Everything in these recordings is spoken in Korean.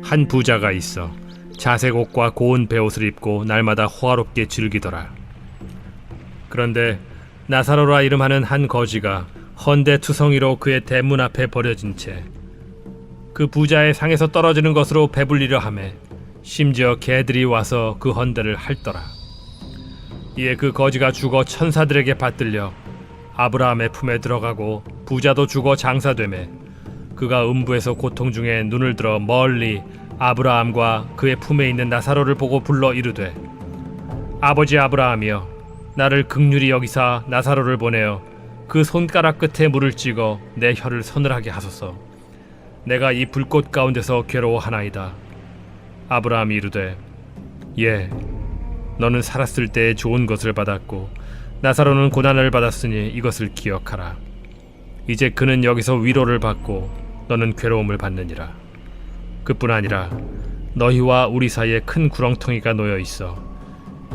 한 부자가 있어 자색 옷과 고운 베옷을 입고 날마다 호화롭게 즐기더라. 그런데 나사로라 이름하는 한 거지가 헌데 투성이로 그의 대문 앞에 버려진 채 그 부자의 상에서 떨어지는 것으로 배불리려 하매 심지어 개들이 와서 그 헌데를 핥더라. 이에 그 거지가 죽어 천사들에게 받들려 아브라함의 품에 들어가고 부자도 죽어 장사되매 그가 음부에서 고통 중에 눈을 들어 멀리 아브라함과 그의 품에 있는 나사로를 보고 불러 이르되, 아버지 아브라함이여, 나를 긍휼히 여기사 나사로를 보내어 그 손가락 끝에 물을 찍어 내 혀를 서늘하게 하소서. 내가 이 불꽃 가운데서 괴로워하나이다. 아브라함이 이르되, 예, 너는 살았을 때에 좋은 것을 받았고 나사로는 고난을 받았으니 이것을 기억하라. 이제 그는 여기서 위로를 받고 너는 괴로움을 받느니라. 그뿐 아니라 너희와 우리 사이에 큰 구렁텅이가 놓여 있어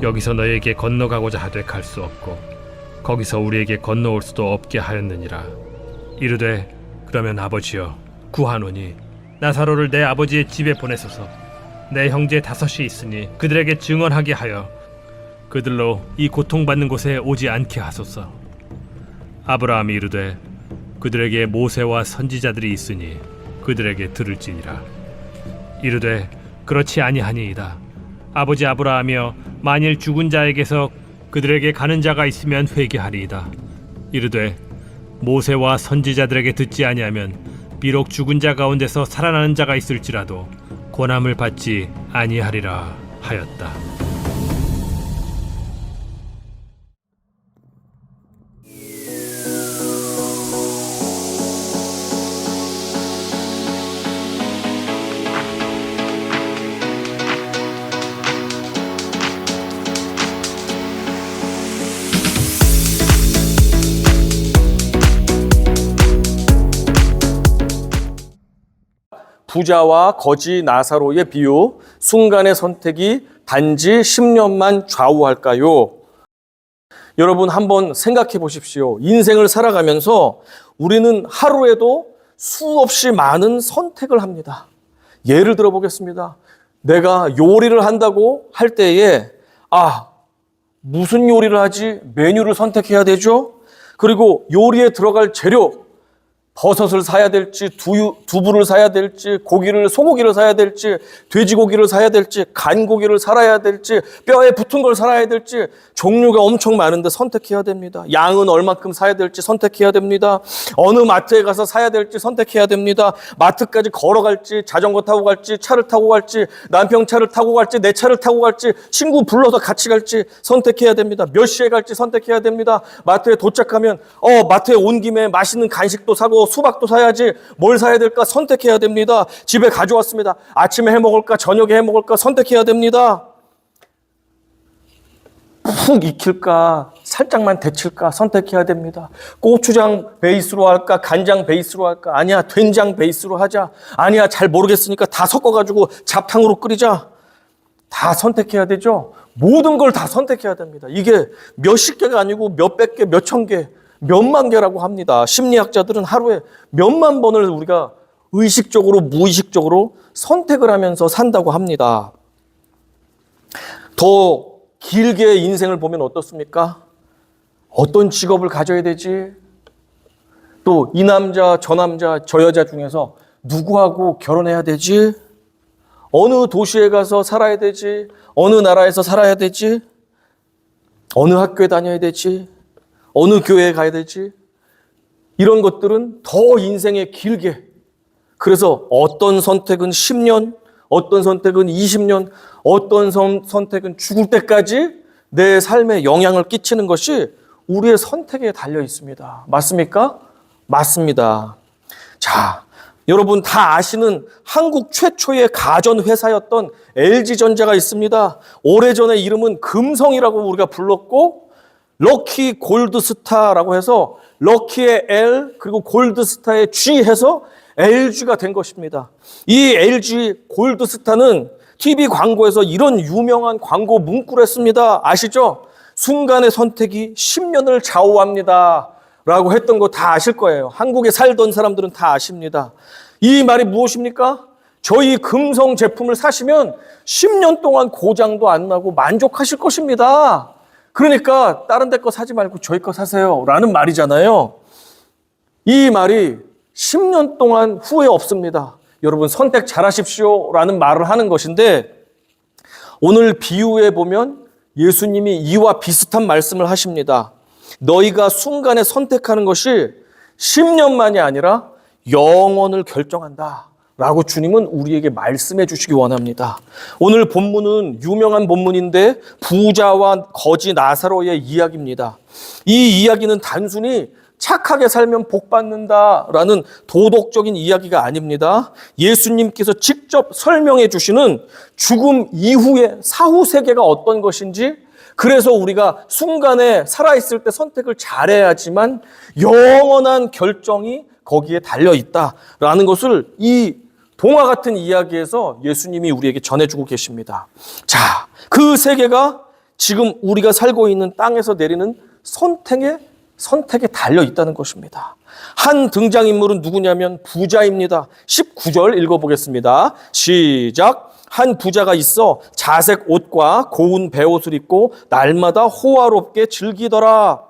여기서 너희에게 건너가고자 하되 갈 수 없고 거기서 우리에게 건너올 수도 없게 하였느니라. 이르되, 그러면 아버지여, 구하노니 나사로를 내 아버지의 집에 보내소서. 내 형제 5이 있으니 그들에게 증언하게 하여 그들로 이 고통받는 곳에 오지 않게 하소서. 아브라함이 이르되, 그들에게 모세와 선지자들이 있으니 그들에게 들을지니라. 이르되, 그렇지 아니하니이다. 아버지 아브라함이여, 만일 죽은 자에게서 그들에게 가는 자가 있으면 회개하리이다. 이르되, 모세와 선지자들에게 듣지 아니하면 비록 죽은 자 가운데서 살아나는 자가 있을지라도 고난을 받지 아니하리라 하였다. 부자와 거지 나사로의 비유, 순간의 선택이 단지 10년만 좌우할까요? 여러분 한번 생각해 보십시오. 인생을 살아가면서 우리는 하루에도 수없이 많은 선택을 합니다. 예를 들어 보겠습니다. 내가 요리를 한다고 할 때에 무슨 요리를 하지? 메뉴를 선택해야 되죠. 그리고 요리에 들어갈 재료, 버섯을 사야 될지, 두부를 사야 될지, 소고기를 사야 될지, 돼지고기를 사야 될지, 간고기를 살아야 될지, 뼈에 붙은 걸 살아야 될지, 종류가 엄청 많은데 선택해야 됩니다. 양은 얼마큼 사야 될지 선택해야 됩니다. 어느 마트에 가서 사야 될지 선택해야 됩니다. 마트까지 걸어갈지, 자전거 타고 갈지, 차를 타고 갈지, 남편 차를 타고 갈지, 내 차를 타고 갈지, 친구 불러서 같이 갈지 선택해야 됩니다. 몇 시에 갈지 선택해야 됩니다. 마트에 도착하면 마트에 온 김에 맛있는 간식도 사고 수박도 사야지, 뭘 사야 될까 선택해야 됩니다. 집에 가져왔습니다. 아침에 해 먹을까 저녁에 해 먹을까 선택해야 됩니다. 푹 익힐까 살짝만 데칠까 선택해야 됩니다. 고추장 베이스로 할까 간장 베이스로 할까, 아니야 된장 베이스로 하자, 아니야 잘 모르겠으니까 다 섞어가지고 잡탕으로 끓이자. 다 선택해야 되죠. 모든 걸 다 선택해야 됩니다. 이게 몇십 개가 아니고 몇백 개, 몇천 개, 몇만 개라고 합니다. 심리학자들은 하루에 몇만 번을 우리가 의식적으로 무의식적으로 선택을 하면서 산다고 합니다. 더 길게 인생을 보면 어떻습니까? 어떤 직업을 가져야 되지? 또 이 남자, 저 남자, 저 여자 중에서 누구하고 결혼해야 되지? 어느 도시에 가서 살아야 되지? 어느 나라에서 살아야 되지? 어느 학교에 다녀야 되지? 어느 교회에 가야 되지? 이런 것들은 더 인생에 길게, 그래서 어떤 선택은 10년, 어떤 선택은 20년, 어떤 선택은 죽을 때까지 내 삶에 영향을 끼치는 것이 우리의 선택에 달려 있습니다. 맞습니까? 맞습니다. 자, 여러분 다 아시는 한국 최초의 가전회사였던 LG전자가 있습니다. 오래전에 이름은 금성이라고 우리가 불렀고, 럭키 골드스타라고 해서 럭키의 L 그리고 골드스타의 G 해서 LG가 된 것입니다. 이 LG 골드스타는 TV 광고에서 이런 유명한 광고 문구를 했습니다. 아시죠? 순간의 선택이 10년을 좌우합니다 라고 했던 거 다 아실 거예요. 한국에 살던 사람들은 다 아십니다. 이 말이 무엇입니까? 저희 금성 제품을 사시면 10년 동안 고장도 안 나고 만족하실 것입니다. 그러니까 다른 데 거 사지 말고 저희 거 사세요 라는 말이잖아요. 이 말이 10년 동안 후회 없습니다. 여러분 선택 잘하십시오 라는 말을 하는 것인데, 오늘 비유에 보면 예수님이 이와 비슷한 말씀을 하십니다. 너희가 순간에 선택하는 것이 10년만이 아니라 영원을 결정한다 라고 주님은 우리에게 말씀해 주시기 원합니다. 오늘 본문은 유명한 본문인데 부자와 거지 나사로의 이야기입니다. 이 이야기는 단순히 착하게 살면 복 받는다라는 도덕적인 이야기가 아닙니다. 예수님께서 직접 설명해 주시는 죽음 이후의 사후 세계가 어떤 것인지, 그래서 우리가 순간에 살아있을 때 선택을 잘해야지만 영원한 결정이 거기에 달려있다라는 것을 이 동화 같은 이야기에서 예수님이 우리에게 전해주고 계십니다. 자, 그 세계가 지금 우리가 살고 있는 땅에서 내리는 선택에 달려있다는 것입니다. 한 등장인물은 누구냐면 부자입니다. 19절 읽어보겠습니다. 시작. 한 부자가 있어 자색 옷과 고운 베옷을 입고 날마다 호화롭게 즐기더라.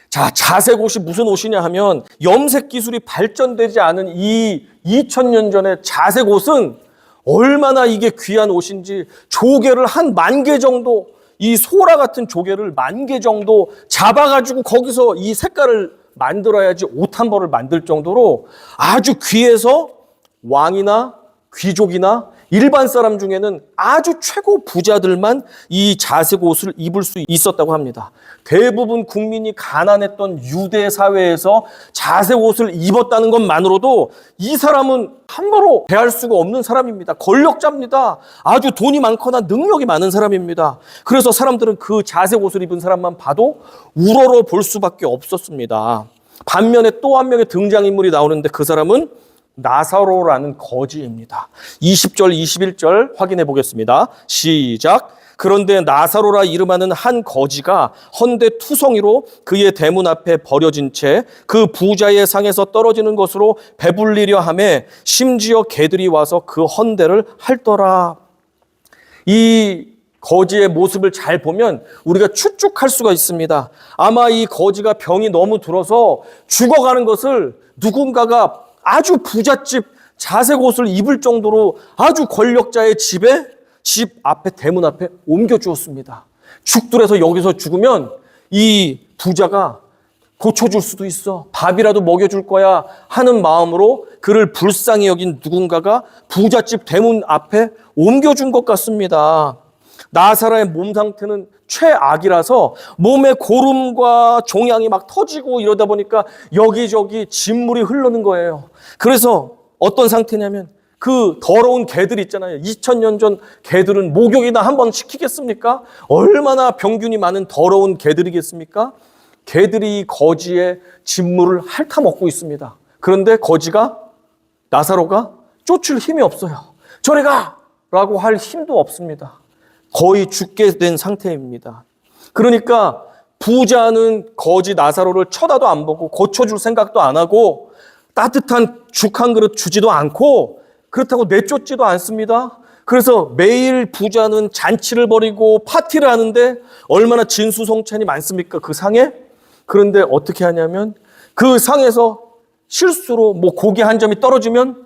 자, 자색 옷이 무슨 옷이냐 하면 염색 기술이 발전되지 않은 이 2000년 전의 자색 옷은 얼마나 이게 귀한 옷인지, 조개를 한 10,000개 정도, 이 소라 같은 조개를 10,000개 정도 잡아가지고 거기서 이 색깔을 만들어야지 옷 한 벌을 만들 정도로 아주 귀해서 왕이나 귀족이나 일반 사람 중에는 아주 최고 부자들만 이 자색 옷을 입을 수 있었다고 합니다. 대부분 국민이 가난했던 유대 사회에서 자색 옷을 입었다는 것만으로도 이 사람은 함부로 대할 수가 없는 사람입니다. 권력자입니다. 아주 돈이 많거나 능력이 많은 사람입니다. 그래서 사람들은 그 자색 옷을 입은 사람만 봐도 우러러 볼 수밖에 없었습니다. 반면에 또 한 명의 등장인물이 나오는데 그 사람은 나사로라는 거지입니다. 20절, 21절 확인해 보겠습니다. 시작. 그런데 나사로라 이름하는 한 거지가 헌데 투성이로 그의 대문 앞에 버려진 채 그 부자의 상에서 떨어지는 것으로 배불리려 하매 심지어 개들이 와서 그 헌데를 핥더라. 이 거지의 모습을 잘 보면 우리가 추측할 수가 있습니다. 아마 이 거지가 병이 너무 들어서 죽어가는 것을 누군가가 아주 부잣집 자색 옷을 입을 정도로 아주 권력자의 집 앞에 대문 앞에 옮겨주었습니다. 죽들에서 여기서 죽으면 이 부자가 고쳐줄 수도 있어, 밥이라도 먹여줄 거야 하는 마음으로 그를 불쌍히 여긴 누군가가 부잣집 대문 앞에 옮겨준 것 같습니다. 나사로의 몸 상태는 최악이라서 몸에 고름과 종양이 막 터지고 이러다 보니까 여기저기 진물이 흐르는 거예요. 그래서 어떤 상태냐면 그 더러운 개들 있잖아요. 2000년 전 개들은 목욕이나 한번 시키겠습니까? 얼마나 병균이 많은 더러운 개들이겠습니까? 개들이 거지의 진물을 핥아먹고 있습니다. 그런데 나사로가 쫓을 힘이 없어요. 저리 가! 라고 할 힘도 없습니다. 거의 죽게 된 상태입니다. 그러니까 부자는 거지 나사로를 쳐다도 안 보고 고쳐줄 생각도 안 하고 따뜻한 죽 한 그릇 주지도 않고 그렇다고 내쫓지도 않습니다. 그래서 매일 부자는 잔치를 벌이고 파티를 하는데 얼마나 진수성찬이 많습니까? 그 상에? 그런데 어떻게 하냐면 그 상에서 실수로 고기 한 점이 떨어지면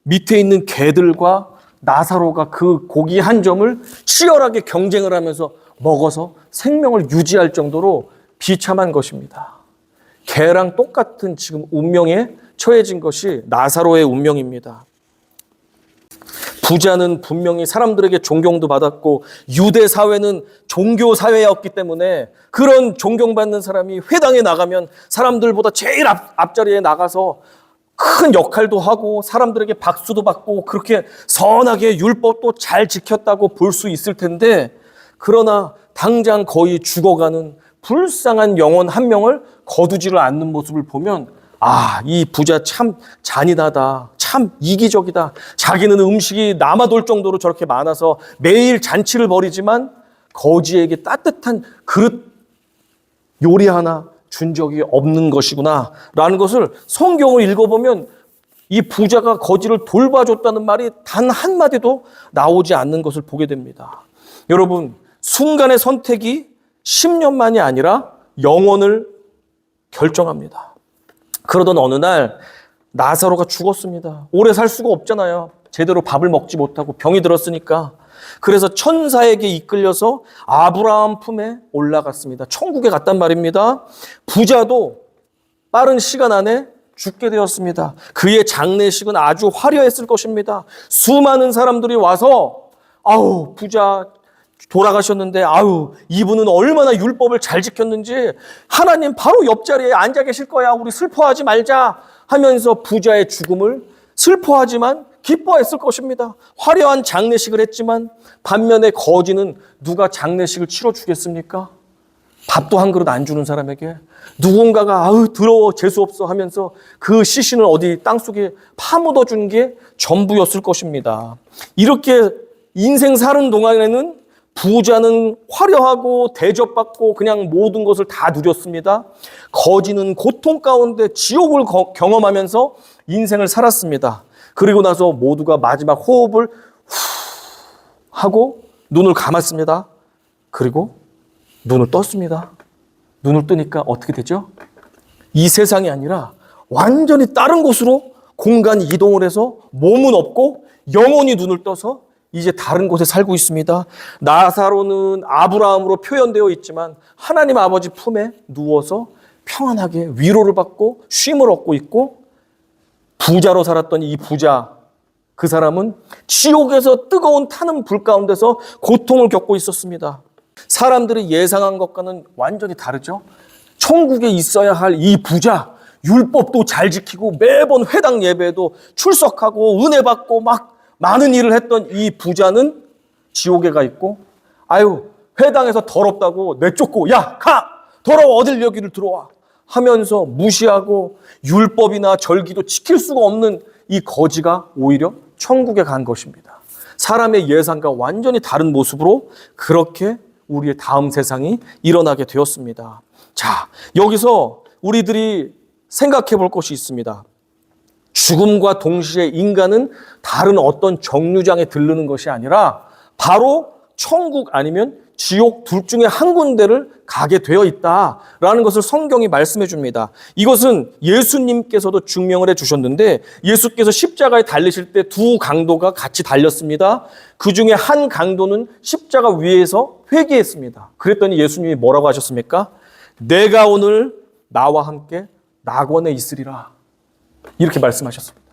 밑에 있는 개들과 나사로가 그 고기 한 점을 치열하게 경쟁을 하면서 먹어서 생명을 유지할 정도로 비참한 것입니다. 개랑 똑같은 지금 운명에 처해진 것이 나사로의 운명입니다. 부자는 분명히 사람들에게 존경도 받았고 유대 사회는 종교 사회였기 때문에 그런 존경받는 사람이 회당에 나가면 사람들보다 제일 앞자리에 나가서 큰 역할도 하고 사람들에게 박수도 받고 그렇게 선하게 율법도 잘 지켰다고 볼 수 있을 텐데, 그러나 당장 거의 죽어가는 불쌍한 영혼 한 명을 거두지를 않는 모습을 보면 이 부자 참 잔인하다, 참 이기적이다. 자기는 음식이 남아돌 정도로 저렇게 많아서 매일 잔치를 벌이지만 거지에게 따뜻한 그릇 요리 하나 준 적이 없는 것이구나 라는 것을 성경을 읽어보면 이 부자가 거지를 돌봐줬다는 말이 단 한마디도 나오지 않는 것을 보게 됩니다. 여러분, 순간의 선택이 10년만이 아니라 영원을 결정합니다. 그러던 어느 날 나사로가 죽었습니다. 오래 살 수가 없잖아요. 제대로 밥을 먹지 못하고 병이 들었으니까. 그래서 천사에게 이끌려서 아브라함 품에 올라갔습니다. 천국에 갔단 말입니다. 부자도 빠른 시간 안에 죽게 되었습니다. 그의 장례식은 아주 화려했을 것입니다. 수많은 사람들이 와서 아우 부자 돌아가셨는데 아유 이분은 얼마나 율법을 잘 지켰는지 하나님 바로 옆자리에 앉아 계실 거야. 우리 슬퍼하지 말자 하면서 부자의 죽음을 슬퍼하지만 기뻐했을 것입니다. 화려한 장례식을 했지만 반면에 거지는 누가 장례식을 치러주겠습니까? 밥도 한 그릇 안 주는 사람에게 누군가가 아유 더러워 재수없어 하면서 그 시신을 어디 땅속에 파묻어 준 게 전부였을 것입니다. 이렇게 인생 사는 동안에는 부자는 화려하고 대접받고 그냥 모든 것을 다 누렸습니다. 거지는 고통 가운데 지옥을 경험하면서 인생을 살았습니다. 그리고 나서 모두가 마지막 호흡을 하고 눈을 감았습니다. 그리고 눈을 떴습니다. 눈을 뜨니까 어떻게 되죠? 이 세상이 아니라 완전히 다른 곳으로 공간 이동을 해서 몸은 없고 영원히 눈을 떠서 이제 다른 곳에 살고 있습니다. 나사로는 아브라함으로 표현되어 있지만 하나님 아버지 품에 누워서 평안하게 위로를 받고 쉼을 얻고 있고 부자로 살았던 이 부자 그 사람은 지옥에서 뜨거운 타는 불 가운데서 고통을 겪고 있었습니다. 사람들이 예상한 것과는 완전히 다르죠. 천국에 있어야 할 이 부자 율법도 잘 지키고 매번 회당 예배도 출석하고 은혜 받고 막 많은 일을 했던 이 부자는 지옥에 가 있고 아유 회당에서 더럽다고 내쫓고 야 가! 더러워 어딜 여기를 들어와 하면서 무시하고 율법이나 절기도 지킬 수가 없는 이 거지가 오히려 천국에 간 것입니다. 사람의 예상과 완전히 다른 모습으로 그렇게 우리의 다음 세상이 일어나게 되었습니다. 자, 여기서 우리들이 생각해 볼 것이 있습니다. 죽음과 동시에 인간은 다른 어떤 정류장에 들르는 것이 아니라 바로 천국 아니면 지옥 둘 중에 한 군데를 가게 되어 있다라는 것을 성경이 말씀해 줍니다. 이것은 예수님께서도 증명을 해 주셨는데 예수께서 십자가에 달리실 때 두 강도가 같이 달렸습니다. 그 중에 한 강도는 십자가 위에서 회개했습니다. 그랬더니 예수님이 뭐라고 하셨습니까? 내가 오늘 나와 함께 낙원에 있으리라. 이렇게 말씀하셨습니다.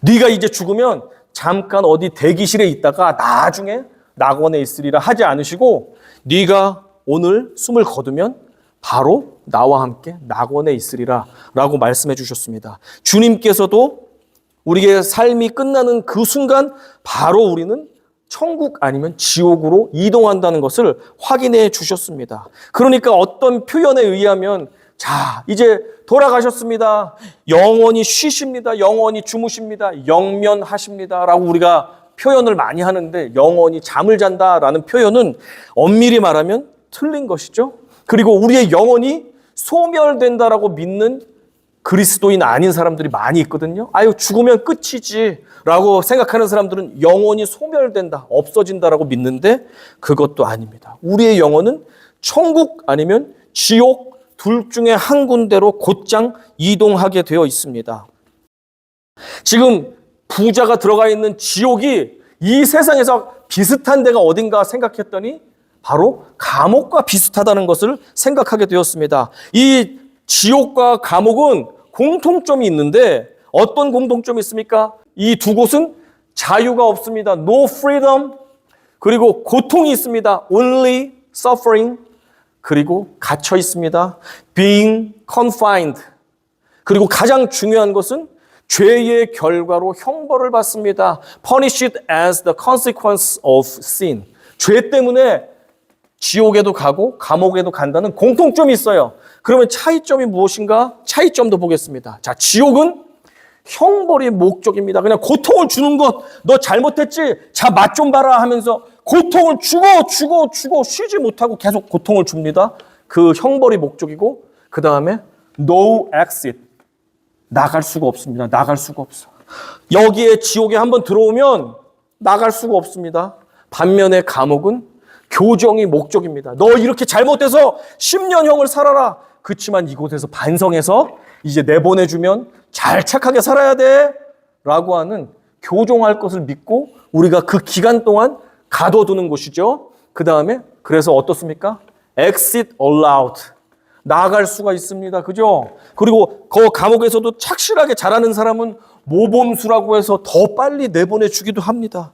네가 이제 죽으면 잠깐 어디 대기실에 있다가 나중에 낙원에 있으리라 하지 않으시고 네가 오늘 숨을 거두면 바로 나와 함께 낙원에 있으리라 라고 말씀해 주셨습니다. 주님께서도 우리의 삶이 끝나는 그 순간 바로 우리는 천국 아니면 지옥으로 이동한다는 것을 확인해 주셨습니다. 그러니까 어떤 표현에 의하면 자, 이제 돌아가셨습니다. 영원히 쉬십니다. 영원히 주무십니다. 영면하십니다. 라고 우리가 표현을 많이 하는데 영원히 잠을 잔다라는 표현은 엄밀히 말하면 틀린 것이죠. 그리고 우리의 영혼이 소멸된다라고 믿는 그리스도인 아닌 사람들이 많이 있거든요. 아유, 죽으면 끝이지 라고 생각하는 사람들은 영혼이 소멸된다, 없어진다라고 믿는데 그것도 아닙니다. 우리의 영혼은 천국 아니면 지옥 둘 중에 한 군데로 곧장 이동하게 되어 있습니다. 지금 부자가 들어가 있는 지옥이 이 세상에서 비슷한 데가 어딘가 생각했더니 바로 감옥과 비슷하다는 것을 생각하게 되었습니다. 이 지옥과 감옥은 공통점이 있는데 어떤 공통점이 있습니까? 이 두 곳은 자유가 없습니다. No freedom. 그리고 고통이 있습니다. Only suffering. 그리고 갇혀 있습니다. Being confined. 그리고 가장 중요한 것은 죄의 결과로 형벌을 받습니다. Punished as the consequence of sin. 죄 때문에 지옥에도 가고 감옥에도 간다는 공통점이 있어요. 그러면 차이점이 무엇인가? 차이점도 보겠습니다. 자, 지옥은 형벌이 목적입니다. 그냥 고통을 주는 것, 너 잘못했지? 자, 맛 좀 봐라 하면서 고통을 주고 쉬지 못하고 계속 고통을 줍니다. 그 형벌이 목적이고 그 다음에 no exit. 나갈 수가 없습니다. 나갈 수가 없어. 여기에 지옥에 한번 들어오면 나갈 수가 없습니다. 반면에 감옥은 교정이 목적입니다. 너 이렇게 잘못돼서 10년형을 살아라. 그렇지만 이곳에서 반성해서 이제 내보내주면 잘 착하게 살아야 돼 라고 하는 교정할 것을 믿고 우리가 그 기간 동안 가둬두는 곳이죠. 그 다음에 그래서 어떻습니까? Exit allowed. 나갈 수가 있습니다. 그죠? 그리고 그 감옥에서도 착실하게 잘하는 사람은 모범수라고 해서 더 빨리 내보내주기도 합니다.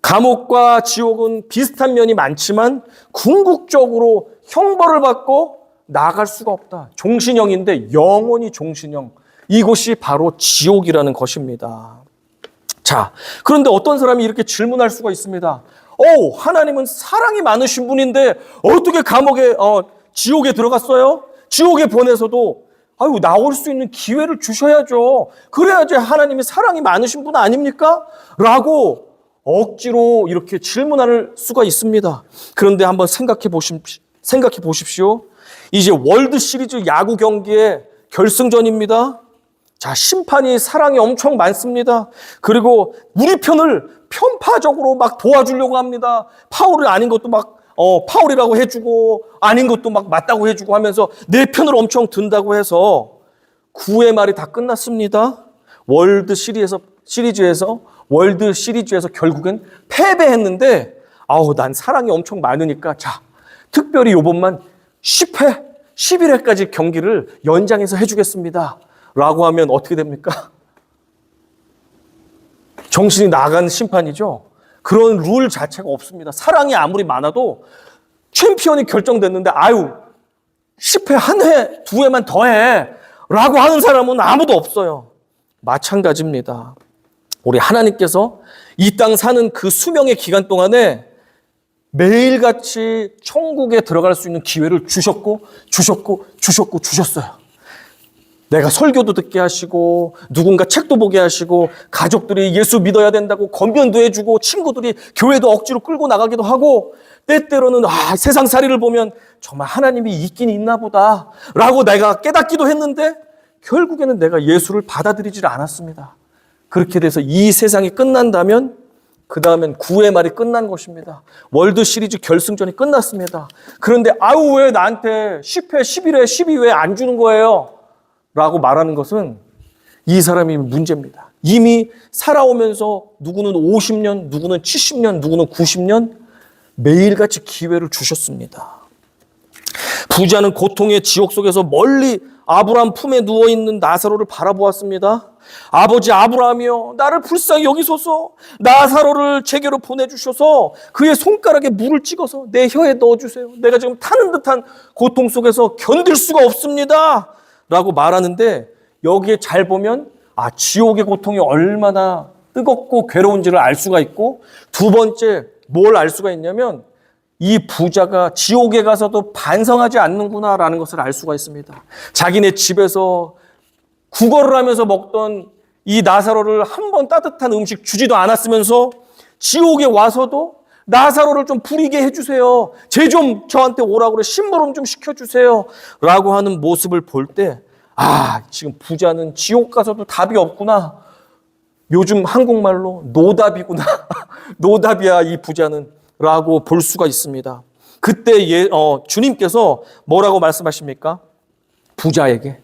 감옥과 지옥은 비슷한 면이 많지만 궁극적으로 형벌을 받고 나갈 수가 없다. 종신형인데 영원히 종신형. 이곳이 바로 지옥이라는 것입니다. 자, 그런데 어떤 사람이 이렇게 질문할 수가 있습니다. 하나님은 사랑이 많으신 분인데 어떻게 감옥에 지옥에 들어갔어요? 지옥에 보내서도 나올 수 있는 기회를 주셔야죠. 그래야지 하나님이 사랑이 많으신 분 아닙니까? 라고 억지로 이렇게 질문할 수가 있습니다. 그런데 한번 생각해 보십시오. 이제 월드 시리즈 야구 경기의 결승전입니다. 자, 심판이 사랑이 엄청 많습니다. 그리고 우리 편을 편파적으로 막 도와주려고 합니다. 파울이 아닌 것도 막 파울이라고 해주고 아닌 것도 막 맞다고 해주고 하면서 내 편을 엄청 든다고 해서 9회 말이 다 끝났습니다. 월드 시리즈에서 결국엔 패배했는데 난 사랑이 엄청 많으니까 자, 특별히 요번만 10회, 11회까지 경기를 연장해서 해주겠습니다. 라고 하면 어떻게 됩니까? 정신이 나간 심판이죠. 그런 룰 자체가 없습니다. 사랑이 아무리 많아도 챔피언이 결정됐는데 10회, 한 회, 두 회만 더 해. 라고 하는 사람은 아무도 없어요. 마찬가지입니다. 우리 하나님께서 이 땅 사는 그 수명의 기간 동안에 매일같이 천국에 들어갈 수 있는 기회를 주셨어요. 내가 설교도 듣게 하시고 누군가 책도 보게 하시고 가족들이 예수 믿어야 된다고 권면도 해주고 친구들이 교회도 억지로 끌고 나가기도 하고 때때로는 세상살이를 보면 정말 하나님이 있긴 있나 보다 라고 내가 깨닫기도 했는데 결국에는 내가 예수를 받아들이질 않았습니다. 그렇게 돼서 이 세상이 끝난다면 그 다음엔 9회 말이 끝난 것입니다. 월드 시리즈 결승전이 끝났습니다. 그런데 왜 나한테 10회, 11회, 12회 안 주는 거예요? 라고 말하는 것은 이 사람이 문제입니다. 이미 살아오면서 누구는 50년, 누구는 70년, 누구는 90년 매일같이 기회를 주셨습니다. 부자는 고통의 지옥 속에서 멀리 아브라함 품에 누워있는 나사로를 바라보았습니다. 아버지 아브라함이여, 나를 불쌍히 여기소서. 나사로를 제게로 보내주셔서 그의 손가락에 물을 찍어서 내 혀에 넣어주세요. 내가 지금 타는 듯한 고통 속에서 견딜 수가 없습니다. 라고 말하는데 여기에 잘 보면 지옥의 고통이 얼마나 뜨겁고 괴로운지를 알 수가 있고 두 번째 뭘 알 수가 있냐면 이 부자가 지옥에 가서도 반성하지 않는구나라는 것을 알 수가 있습니다. 자기네 집에서 구걸을 하면서 먹던 이 나사로를 한 번 따뜻한 음식 주지도 않았으면서 지옥에 와서도 나사로를 좀 부리게 해주세요. 쟤 좀 저한테 오라고 그래. 심부름 좀 시켜주세요. 라고 하는 모습을 볼 때 지금 부자는 지옥 가서도 답이 없구나. 요즘 한국말로 노답이구나. 노답이야 이 부자는. 라고 볼 수가 있습니다. 그때 주님께서 뭐라고 말씀하십니까? 부자에게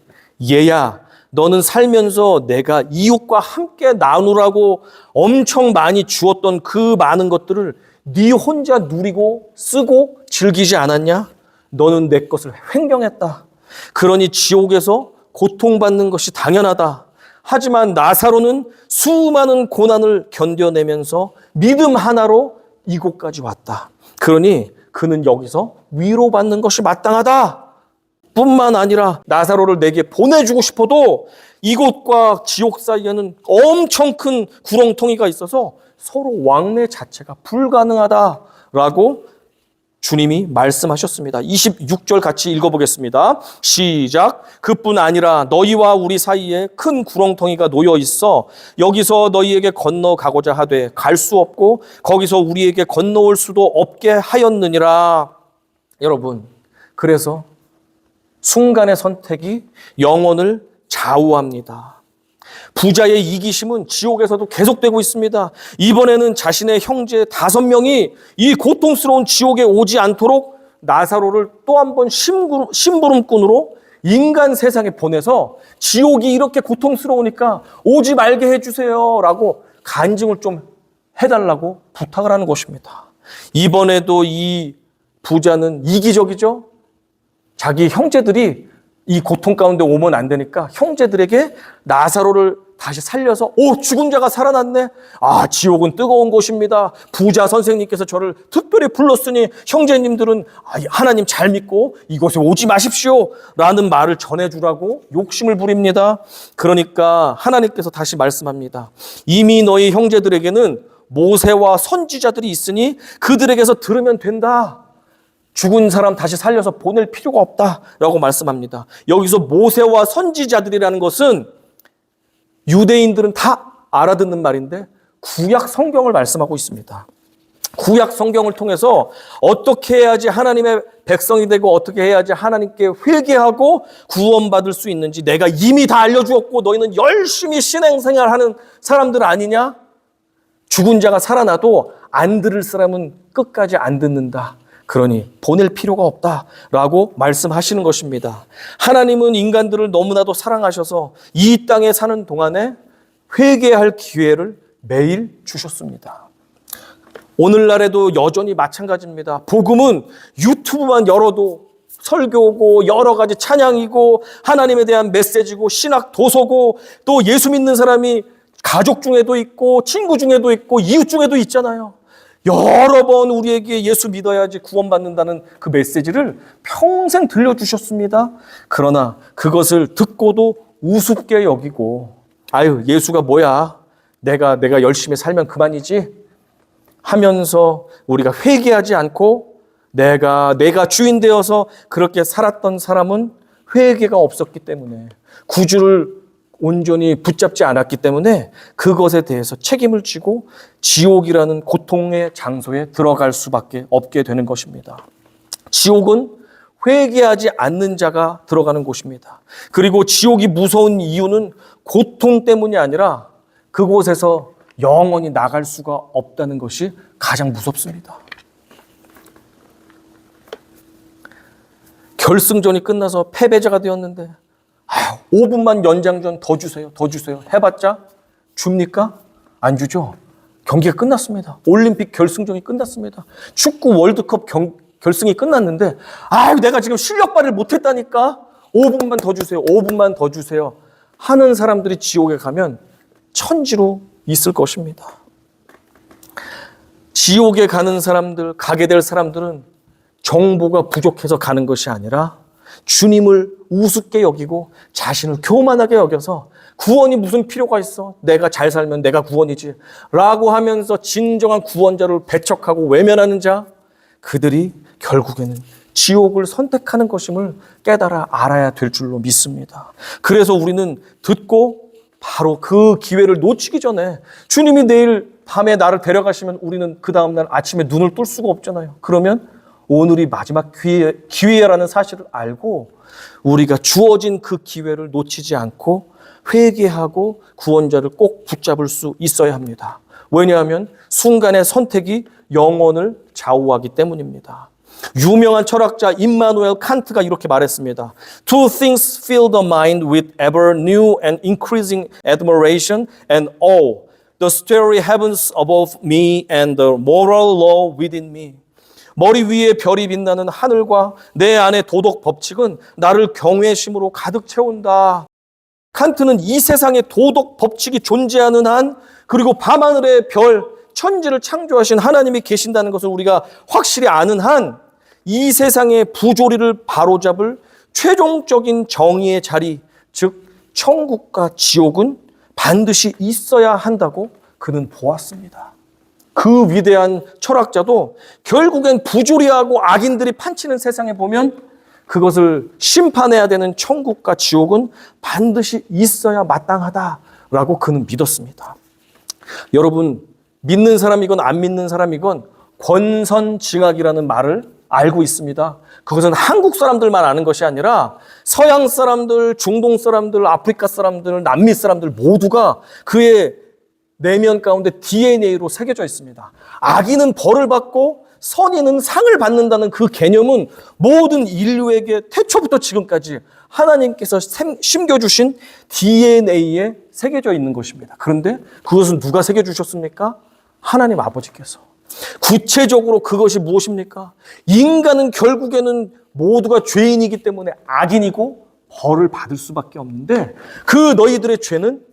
얘야 너는 살면서 내가 이웃과 함께 나누라고 엄청 많이 주었던 그 많은 것들을 네 혼자 누리고 쓰고 즐기지 않았냐? 너는 내 것을 횡령했다. 그러니 지옥에서 고통받는 것이 당연하다. 하지만 나사로는 수많은 고난을 견뎌내면서 믿음 하나로 이곳까지 왔다. 그러니 그는 여기서 위로받는 것이 마땅하다. 뿐만 아니라 나사로를 내게 보내주고 싶어도 이곳과 지옥 사이에는 엄청 큰 구렁텅이가 있어서 서로 왕래 자체가 불가능하다라고 주님이 말씀하셨습니다. 26절 같이 읽어보겠습니다. 시작. 그뿐 아니라 너희와 우리 사이에 큰 구렁텅이가 놓여 있어 여기서 너희에게 건너가고자 하되 갈 수 없고 거기서 우리에게 건너올 수도 없게 하였느니라. 여러분, 그래서 순간의 선택이 영혼을 좌우합니다. 부자의 이기심은 지옥에서도 계속되고 있습니다. 이번에는 자신의 형제 5명이 이 고통스러운 지옥에 오지 않도록 나사로를 또 한 번 심부름꾼으로 인간 세상에 보내서 지옥이 이렇게 고통스러우니까 오지 말게 해주세요 라고 간증을 좀 해달라고 부탁을 하는 것입니다. 이번에도 이 부자는 이기적이죠. 자기 형제들이 이 고통 가운데 오면 안 되니까 형제들에게 나사로를 다시 살려서 죽은 자가 살아났네. 지옥은 뜨거운 곳입니다. 부자 선생님께서 저를 특별히 불렀으니 형제님들은 하나님 잘 믿고 이곳에 오지 마십시오 라는 말을 전해주라고 욕심을 부립니다. 그러니까 하나님께서 다시 말씀합니다. 이미 너희 형제들에게는 모세와 선지자들이 있으니 그들에게서 들으면 된다. 죽은 사람 다시 살려서 보낼 필요가 없다라고 말씀합니다. 여기서 모세와 선지자들이라는 것은 유대인들은 다 알아듣는 말인데 구약 성경을 말씀하고 있습니다. 구약 성경을 통해서 어떻게 해야지 하나님의 백성이 되고 어떻게 해야지 하나님께 회개하고 구원받을 수 있는지 내가 이미 다 알려주었고 너희는 열심히 신앙생활하는 사람들 아니냐? 죽은 자가 살아나도 안 들을 사람은 끝까지 안 듣는다. 그러니 보낼 필요가 없다라고 말씀하시는 것입니다. 하나님은 인간들을 너무나도 사랑하셔서 이 땅에 사는 동안에 회개할 기회를 매일 주셨습니다. 오늘날에도 여전히 마찬가지입니다. 복음은 유튜브만 열어도 설교고 여러 가지 찬양이고 하나님에 대한 메시지고 신학 도서고 또 예수 믿는 사람이 가족 중에도 있고 친구 중에도 있고 이웃 중에도 있잖아요. 여러 번 우리에게 예수 믿어야지 구원받는다는 그 메시지를 평생 들려주셨습니다. 그러나 그것을 듣고도 우습게 여기고 예수가 뭐야? 내가 열심히 살면 그만이지? 하면서 우리가 회개하지 않고 내가 주인 되어서 그렇게 살았던 사람은 회개가 없었기 때문에 구주를 온전히 붙잡지 않았기 때문에 그것에 대해서 책임을 지고 지옥이라는 고통의 장소에 들어갈 수밖에 없게 되는 것입니다. 지옥은 회개하지 않는 자가 들어가는 곳입니다. 그리고 지옥이 무서운 이유는 고통 때문이 아니라 그곳에서 영원히 나갈 수가 없다는 것이 가장 무섭습니다. 결승전이 끝나서 패배자가 되었는데 5분만 연장전 더 주세요. 해봤자 줍니까? 안 주죠. 경기가 끝났습니다. 올림픽 결승전이 끝났습니다. 축구 월드컵 결승이 끝났는데 내가 지금 실력 발휘를 못했다니까 5분만 더 주세요 하는 사람들이 지옥에 가면 천지로 있을 것입니다. 지옥에 가는 사람들, 가게 될 사람들은 정보가 부족해서 가는 것이 아니라 주님을 우습게 여기고 자신을 교만하게 여겨서 구원이 무슨 필요가 있어? 내가 잘 살면 내가 구원이지 라고 하면서 진정한 구원자를 배척하고 외면하는 자, 그들이 결국에는 지옥을 선택하는 것임을 깨달아 알아야 될 줄로 믿습니다. 그래서 우리는 듣고 바로 그 기회를 놓치기 전에 주님이 내일 밤에 나를 데려가시면 우리는 그 다음날 아침에 눈을 뜰 수가 없잖아요. 그러면 오늘이 마지막 기회라는 사실을 알고 우리가 주어진 그 기회를 놓치지 않고 회개하고 구원자를 꼭 붙잡을 수 있어야 합니다. 왜냐하면 순간의 선택이 영혼을 좌우하기 때문입니다. 유명한 철학자 임마누엘 칸트가 이렇게 말했습니다. Two things fill the mind with ever new and increasing admiration and awe. The starry heavens above me and the moral law within me. 머리 위에 별이 빛나는 하늘과 내 안의 도덕 법칙은 나를 경외심으로 가득 채운다. 칸트는 이 세상에 도덕 법칙이 존재하는 한, 그리고 밤하늘의 별, 천지를 창조하신 하나님이 계신다는 것을 우리가 확실히 아는 한, 이 세상의 부조리를 바로잡을 최종적인 정의의 자리, 즉 천국과 지옥은 반드시 있어야 한다고 그는 보았습니다. 그 위대한 철학자도 결국엔 부조리하고 악인들이 판치는 세상에 보면 그것을 심판해야 되는 천국과 지옥은 반드시 있어야 마땅하다라고 그는 믿었습니다. 여러분, 믿는 사람이건 안 믿는 사람이건 권선징악이라는 말을 알고 있습니다. 그것은 한국 사람들만 아는 것이 아니라 서양 사람들, 중동 사람들, 아프리카 사람들, 남미 사람들 모두가 그의 내면 가운데 DNA로 새겨져 있습니다. 악인은 벌을 받고 선인은 상을 받는다는 그 개념은 모든 인류에게 태초부터 지금까지 하나님께서 심겨주신 DNA에 새겨져 있는 것입니다. 그런데 그것은 누가 새겨주셨습니까? 하나님 아버지께서. 구체적으로 그것이 무엇입니까? 인간은 결국에는 모두가 죄인이기 때문에 악인이고 벌을 받을 수밖에 없는데 그 너희들의 죄는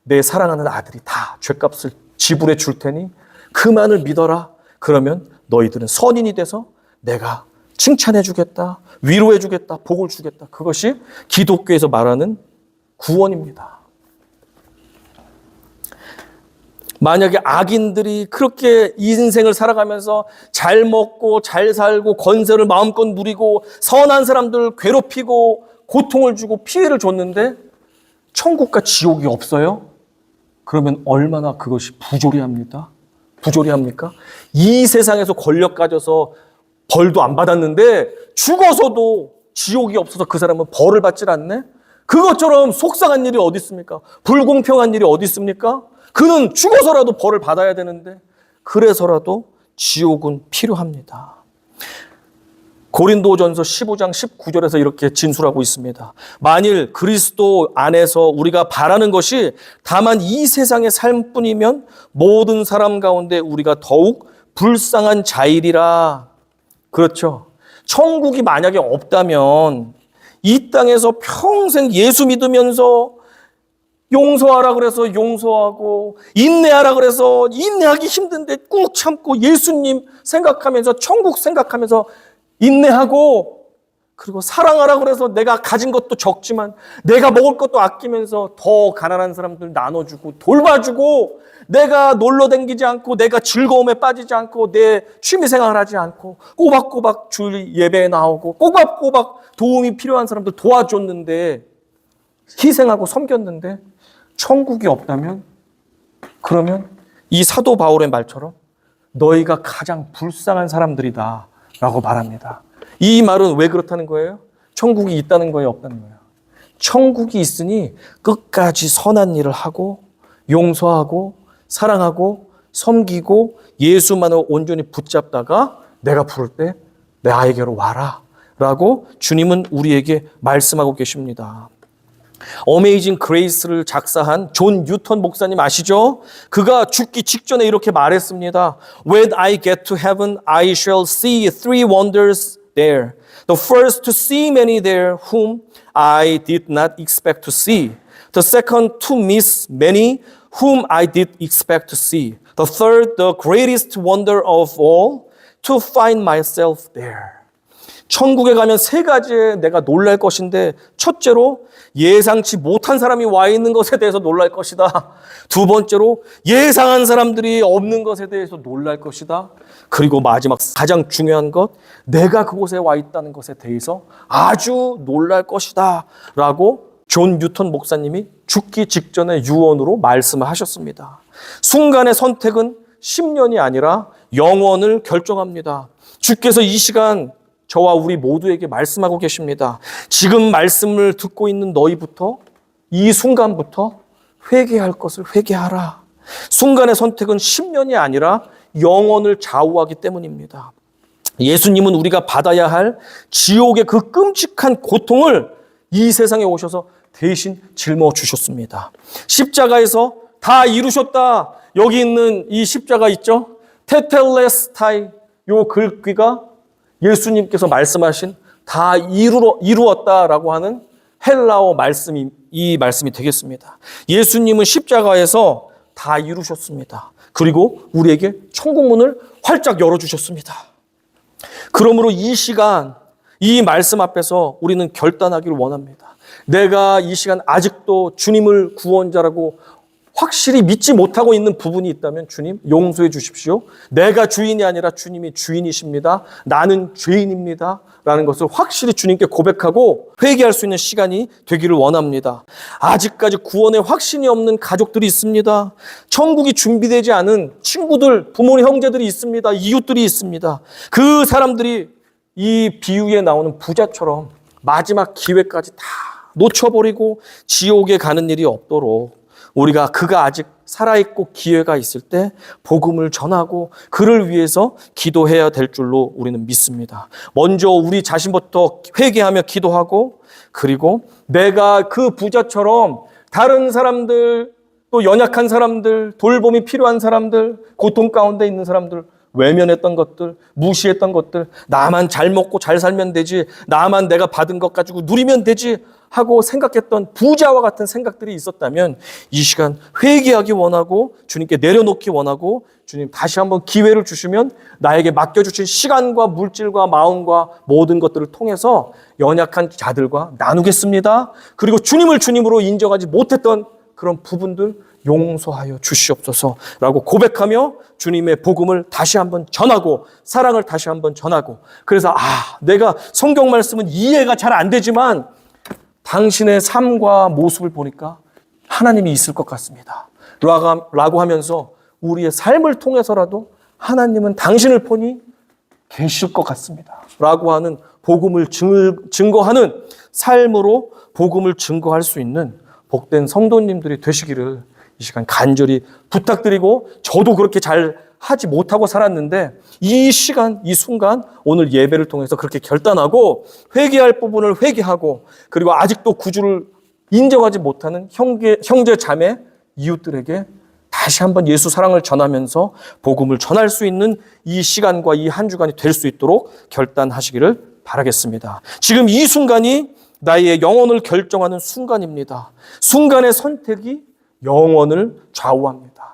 내 사랑하는 아들이 다 죄값을 지불해 줄 테니 그만을 믿어라. 그러면 너희들은 선인이 돼서 내가 칭찬해 주겠다, 위로해 주겠다, 복을 주겠다. 그것이 기독교에서 말하는 구원입니다. 만약에 악인들이 그렇게 인생을 살아가면서 잘 먹고 잘 살고 권세를 마음껏 누리고 선한 사람들 괴롭히고 고통을 주고 피해를 줬는데 천국과 지옥이 없어요? 그러면 얼마나 그것이 부조리합니까? 이 세상에서 권력 가져서 벌도 안 받았는데 죽어서도 지옥이 없어서 그 사람은 벌을 받질 않네? 그것처럼 속상한 일이 어디 있습니까? 불공평한 일이 어디 있습니까? 그는 죽어서라도 벌을 받아야 되는데 그래서라도 지옥은 필요합니다. 고린도전서 15장 19절에서 이렇게 진술하고 있습니다. 만일 그리스도 안에서 우리가 바라는 것이 다만 이 세상의 삶뿐이면 모든 사람 가운데 우리가 더욱 불쌍한 자이리라. 그렇죠. 천국이 만약에 없다면 이 땅에서 평생 예수 믿으면서 용서하라 그래서 용서하고 인내하라 그래서 인내하기 힘든데 꾹 참고 예수님 생각하면서 천국 생각하면서 인내하고 그리고 사랑하라 그래서 내가 가진 것도 적지만 내가 먹을 것도 아끼면서 더 가난한 사람들 나눠주고 돌봐주고 내가 놀러 다니지 않고 내가 즐거움에 빠지지 않고 내 취미생활을 하지 않고 꼬박꼬박 주일 예배에 나오고 꼬박꼬박 도움이 필요한 사람들 도와줬는데 희생하고 섬겼는데 천국이 없다면 그러면 이 사도 바울의 말처럼 너희가 가장 불쌍한 사람들이다 라고 말합니다. 이 말은 왜 그렇다는 거예요? 천국이 있다는 거예요? 없다는 거예요? 천국이 있으니 끝까지 선한 일을 하고 용서하고 사랑하고 섬기고 예수만을 온전히 붙잡다가 내가 부를 때 나에게로 와라 라고 주님은 우리에게 말씀하고 계십니다. 어메이징 그레이스를 작사한 존 뉴턴 목사님 아시죠? 그가 죽기 직전에 이렇게 말했습니다. When I get to heaven, I shall see three wonders there. The first to see many there whom I did not expect to see. The second to miss many whom I did expect to see. The third, the greatest wonder of all, to find myself there. 천국에 가면 세 가지에 내가 놀랄 것인데 첫째로 예상치 못한 사람이 와 있는 것에 대해서 놀랄 것이다. 두 번째로 예상한 사람들이 없는 것에 대해서 놀랄 것이다. 그리고 마지막 가장 중요한 것, 내가 그곳에 와 있다는 것에 대해서 아주 놀랄 것이다 라고 존 뉴턴 목사님이 죽기 직전에 유언으로 말씀을 하셨습니다. 순간의 선택은 10년이 아니라 영원을 결정합니다. 주께서 이 시간 저와 우리 모두에게 말씀하고 계십니다. 지금 말씀을 듣고 있는 너희부터 이 순간부터 회개할 것을 회개하라. 순간의 선택은 10년이 아니라 영원을 좌우하기 때문입니다. 예수님은 우리가 받아야 할 지옥의 그 끔찍한 고통을 이 세상에 오셔서 대신 짊어 주셨습니다. 십자가에서 다 이루셨다. 여기 있는 이 십자가 있죠? 테텔레스타이 요 글귀가 예수님께서 말씀하신 다 이루었다라고 하는 헬라어 말씀이 이 말씀이 되겠습니다. 예수님은 십자가에서 다 이루셨습니다. 그리고 우리에게 천국문을 활짝 열어주셨습니다. 그러므로 이 시간 이 말씀 앞에서 우리는 결단하기를 원합니다. 내가 이 시간 아직도 주님을 구원자라고 확실히 믿지 못하고 있는 부분이 있다면 주님 용서해 주십시오. 내가 주인이 아니라 주님이 주인이십니다. 나는 죄인입니다. 라는 것을 확실히 주님께 고백하고 회개할 수 있는 시간이 되기를 원합니다. 아직까지 구원에 확신이 없는 가족들이 있습니다. 천국이 준비되지 않은 친구들, 부모님, 형제들이 있습니다. 이웃들이 있습니다. 그 사람들이 이 비유에 나오는 부자처럼 마지막 기회까지 다 놓쳐버리고 지옥에 가는 일이 없도록 우리가 그가 아직 살아있고 기회가 있을 때 복음을 전하고 그를 위해서 기도해야 될 줄로 우리는 믿습니다. 먼저 우리 자신부터 회개하며 기도하고, 그리고 내가 그 부자처럼 다른 사람들, 또 연약한 사람들, 돌봄이 필요한 사람들, 고통 가운데 있는 사람들, 외면했던 것들, 무시했던 것들, 나만 잘 먹고 잘 살면 되지, 나만 내가 받은 것 가지고 누리면 되지 하고 생각했던 부자와 같은 생각들이 있었다면 이 시간 회개하기 원하고 주님께 내려놓기 원하고, 주님 다시 한번 기회를 주시면 나에게 맡겨주신 시간과 물질과 마음과 모든 것들을 통해서 연약한 자들과 나누겠습니다. 그리고 주님을 주님으로 인정하지 못했던 그런 부분들 용서하여 주시옵소서라고 고백하며 주님의 복음을 다시 한번 전하고 사랑을 다시 한번 전하고, 그래서 내가 성경 말씀은 이해가 잘 안 되지만 당신의 삶과 모습을 보니까 하나님이 있을 것 같습니다 라고 하면서 우리의 삶을 통해서라도 하나님은 당신을 보니 계실 것 같습니다 라고 하는 복음을 증거하는 삶으로 복음을 증거할 수 있는 복된 성도님들이 되시기를 이 시간 간절히 부탁드리고, 저도 그렇게 잘 하지 못하고 살았는데 이 시간, 이 순간 오늘 예배를 통해서 그렇게 결단하고 회개할 부분을 회개하고, 그리고 아직도 구주를 인정하지 못하는 형제 자매 이웃들에게 다시 한번 예수 사랑을 전하면서 복음을 전할 수 있는 이 시간과 이 한 주간이 될 수 있도록 결단하시기를 바라겠습니다. 지금 이 순간이 나의 영혼을 결정하는 순간입니다. 순간의 선택이 영혼을 좌우합니다.